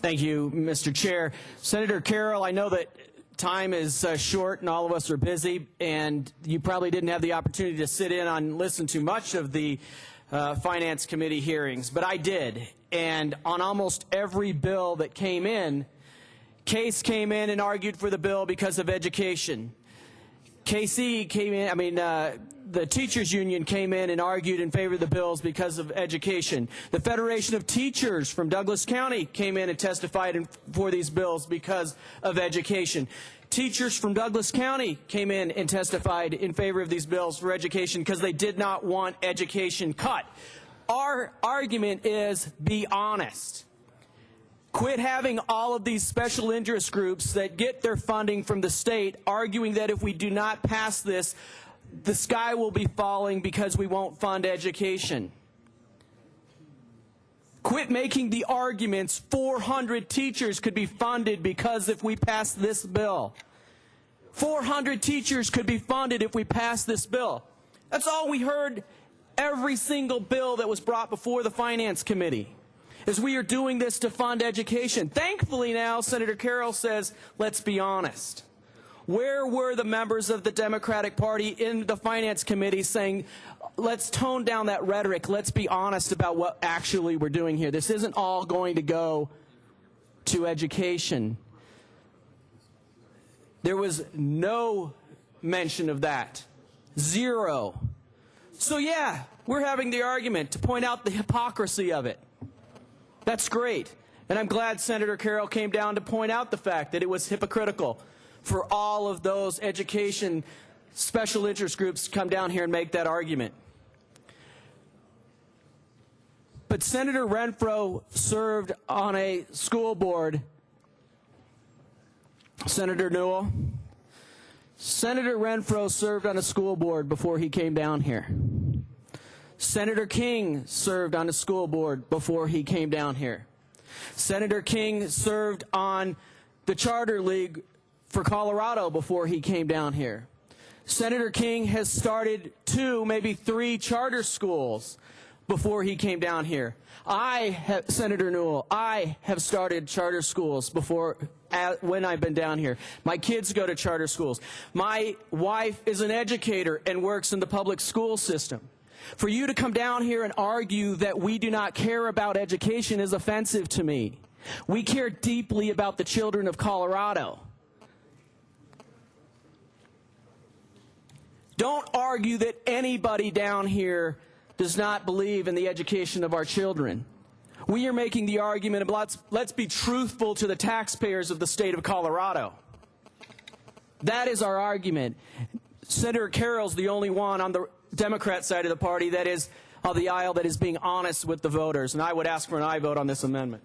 Thank you, Mr. Chair. Senator Carroll, I know that time is short and all of us are busy, and you probably didn't have the opportunity to sit in on listen to much of the Finance Committee hearings, but I did. And on almost every bill that came in, Case came in and argued for the bill because of education. KC came in, the teachers union came in and argued in favor of the bills because of education. The Federation of Teachers from Douglas County came in and testified for these bills because of education. Teachers from Douglas County came in and testified in favor of these bills for education because they did not want education cut. Our argument is be honest. Quit having all of these special interest groups that get their funding from the state arguing that if we do not pass this, the sky will be falling because we won't fund education. Quit making the arguments 400 teachers could be funded because if we pass this bill. 400 teachers could be funded if we pass this bill. That's all we heard every single bill that was brought before the Finance Committee. Is we are doing this to fund education. Thankfully now, Senator Carroll says, let's be honest. Where were the members of the Democratic Party in the Finance Committee saying, let's tone down that rhetoric, let's be honest about what actually we're doing here. This isn't all going to go to education. There was no mention of that. Zero. So yeah, we're having the argument to point out the hypocrisy of it. That's great. And I'm glad Senator Carroll came down to point out the fact that it was hypocritical for all of those education special interest groups to come down here and make that argument. But Senator Renfro served on a school board. Senator Newell. Senator Renfro served on a school board before he came down here. Senator King served on a school board before he came down here. Senator King served on the Charter League for Colorado before he came down here. Senator King has started 2, maybe 3 charter schools before he came down here. Senator Newell, I have started charter schools before when I've been down here. My kids go to charter schools. My wife is an educator and works in the public school system. For you to come down here and argue that we do not care about education is offensive to me. We care deeply about the children of Colorado. Don't argue that anybody down here does not believe in the education of our children. We are making the argument of let's be truthful to the taxpayers of the state of Colorado. That is our argument. Senator Carroll's the only one on the Democrat side of the party that is of the aisle that is being honest with the voters, and I would ask for an aye vote on this amendment.